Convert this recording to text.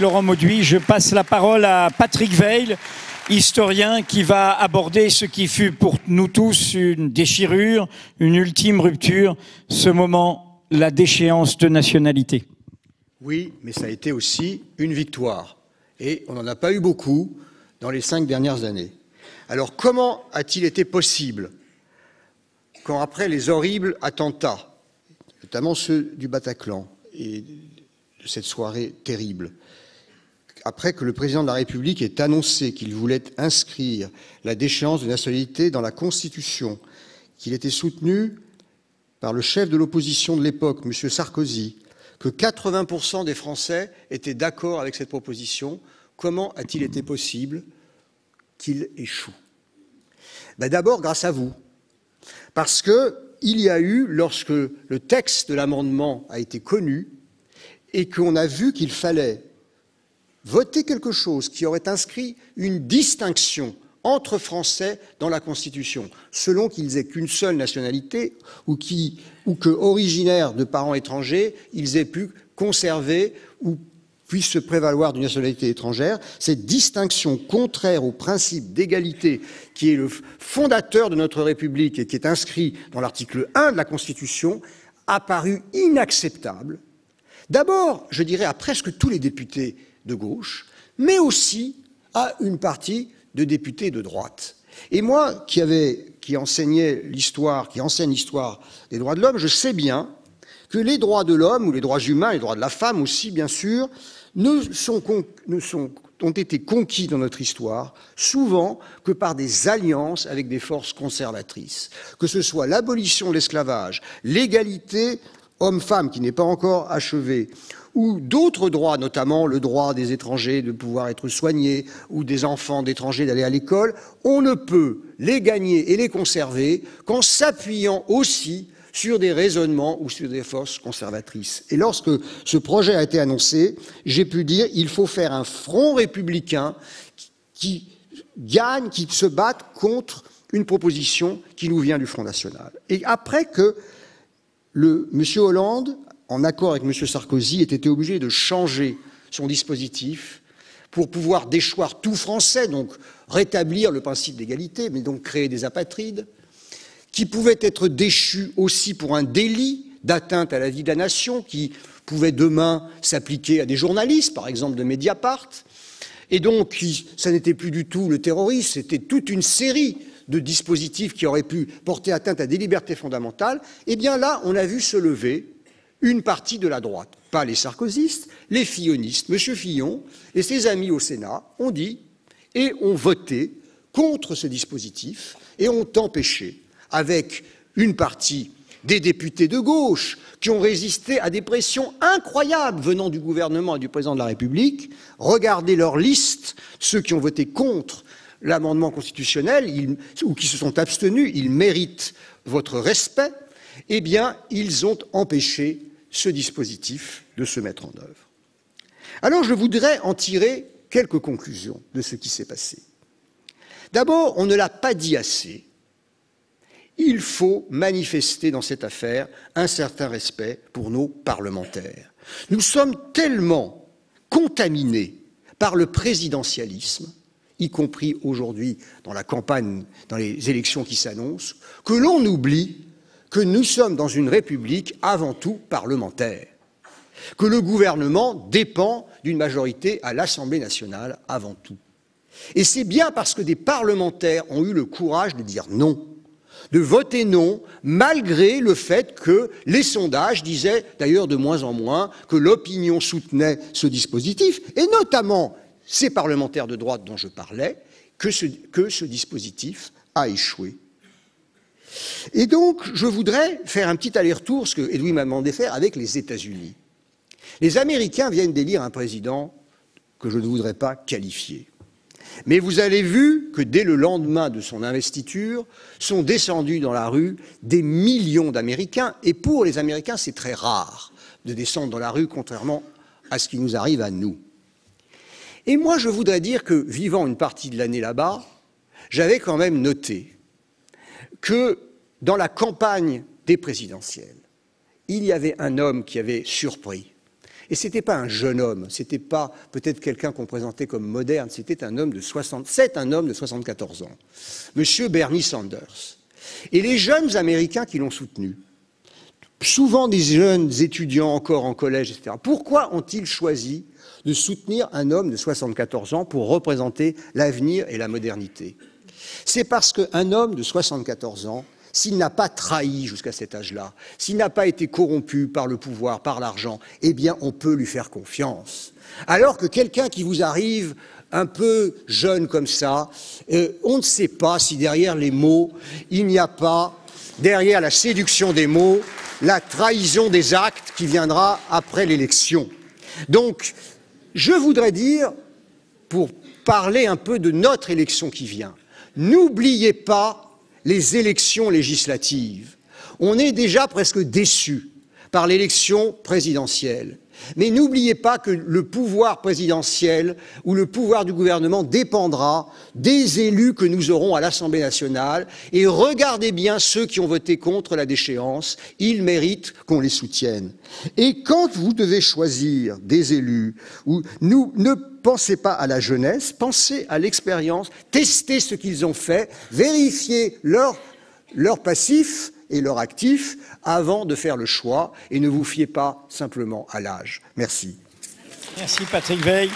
Laurent Mauduit, je passe la parole à Patrick Weil, historien qui va aborder ce qui fut pour nous tous une déchirure, une ultime rupture, ce moment, la déchéance de nationalité. Oui, mais ça a été aussi une victoire. Et on n'en a pas eu beaucoup dans les 5 dernières années. Alors comment a-t-il été possible, quand après les horribles attentats, notamment ceux du Bataclan et de cette soirée terrible, après que le président de la République ait annoncé qu'il voulait inscrire la déchéance de nationalité dans la Constitution, qu'il était soutenu par le chef de l'opposition de l'époque, M. Sarkozy, que 80% des Français étaient d'accord avec cette proposition, comment a-t-il été possible qu'il échoue? D'abord grâce à vous, parce qu'il y a eu, lorsque le texte de l'amendement a été connu et qu'on a vu qu'il fallait voter quelque chose qui aurait inscrit une distinction entre Français dans la Constitution, selon qu'ils aient qu'une seule nationalité ou que, originaires de parents étrangers, ils aient pu conserver ou puissent se prévaloir d'une nationalité étrangère. Cette distinction contraire au principe d'égalité qui est le fondateur de notre République et qui est inscrit dans l'article 1 de la Constitution a paru inacceptable. D'abord, je dirais, à presque tous les députés de gauche, mais aussi à une partie de députés de droite. Et moi, qui enseigne l'histoire des droits de l'homme, je sais bien que les droits de l'homme, ou les droits humains, les droits de la femme aussi, bien sûr, ont été conquis dans notre histoire, souvent que par des alliances avec des forces conservatrices. Que ce soit l'abolition de l'esclavage, l'égalité homme-femme qui n'est pas encore achevée, ou d'autres droits, notamment le droit des étrangers de pouvoir être soignés, ou des enfants d'étrangers d'aller à l'école, on ne peut les gagner et les conserver qu'en s'appuyant aussi sur des raisonnements ou sur des forces conservatrices. Et lorsque ce projet a été annoncé, j'ai pu dire qu'il faut faire un front républicain qui gagne, qui se batte contre une proposition qui nous vient du Front National. Et après que M. Hollande, en accord avec M. Sarkozy, ait été obligé de changer son dispositif pour pouvoir déchoir tout Français, donc rétablir le principe d'égalité, mais donc créer des apatrides, qui pouvaient être déchus aussi pour un délit d'atteinte à la vie de la nation, qui pouvait demain s'appliquer à des journalistes, par exemple de Mediapart, et donc ça n'était plus du tout le terrorisme, c'était toute une série de dispositifs qui auraient pu porter atteinte à des libertés fondamentales. Eh bien là, on a vu se lever une partie de la droite, pas les sarkozystes, les fillonistes. M. Fillon et ses amis au Sénat ont dit et ont voté contre ce dispositif et ont empêché, avec une partie des députés de gauche qui ont résisté à des pressions incroyables venant du gouvernement et du président de la République, regardez leur liste, ceux qui ont voté contre l'amendement constitutionnel ou qui se sont abstenus, ils méritent votre respect, eh bien, ils ont empêché ce dispositif de se mettre en œuvre. Alors, je voudrais en tirer quelques conclusions de ce qui s'est passé. D'abord, on ne l'a pas dit assez, il faut manifester dans cette affaire un certain respect pour nos parlementaires. Nous sommes tellement contaminés par le présidentialisme, y compris aujourd'hui dans la campagne, dans les élections qui s'annoncent, que l'on oublie que nous sommes dans une république avant tout parlementaire, que le gouvernement dépend d'une majorité à l'Assemblée nationale avant tout. Et c'est bien parce que des parlementaires ont eu le courage de dire non, de voter non, malgré le fait que les sondages disaient, d'ailleurs de moins en moins, que l'opinion soutenait ce dispositif, et notamment ces parlementaires de droite dont je parlais, que ce dispositif a échoué. Et donc, je voudrais faire un petit aller-retour, ce que Edoui m'a demandé de faire, avec les États-Unis. Les Américains viennent d'élire un président que je ne voudrais pas qualifier. Mais vous avez vu que dès le lendemain de son investiture, sont descendus dans la rue des millions d'Américains. Et pour les Américains, c'est très rare de descendre dans la rue, contrairement à ce qui nous arrive à nous. Et moi, je voudrais dire que, vivant une partie de l'année là-bas, j'avais quand même noté que dans la campagne des présidentielles, il y avait un homme qui avait surpris Et ce n'était pas un jeune homme, ce n'était pas peut-être quelqu'un qu'on présentait comme moderne, c'était un homme de 74 ans, M. Bernie Sanders. Et les jeunes Américains qui l'ont soutenu, souvent des jeunes étudiants encore en collège, etc., pourquoi ont-ils choisi de soutenir un homme de 74 ans pour représenter l'avenir et la modernité? C'est parce qu'un homme de 74 ans, s'il n'a pas trahi jusqu'à cet âge-là, s'il n'a pas été corrompu par le pouvoir, par l'argent, eh bien, on peut lui faire confiance. Alors que quelqu'un qui vous arrive un peu jeune comme ça, on ne sait pas si derrière les mots, il n'y a pas, derrière la séduction des mots, la trahison des actes qui viendra après l'élection. Donc, je voudrais dire, pour parler un peu de notre élection qui vient, n'oubliez pas les élections législatives. On est déjà presque déçus par l'élection présidentielle. Mais n'oubliez pas que le pouvoir présidentiel ou le pouvoir du gouvernement dépendra des élus que nous aurons à l'Assemblée nationale. Et regardez bien ceux qui ont voté contre la déchéance, ils méritent qu'on les soutienne. Et quand vous devez choisir des élus, ne pensez pas à la jeunesse, pensez à l'expérience, testez ce qu'ils ont fait, vérifiez leur passif et leur actif avant de faire le choix et ne vous fiez pas simplement à l'âge. Merci. Merci Patrick Weil.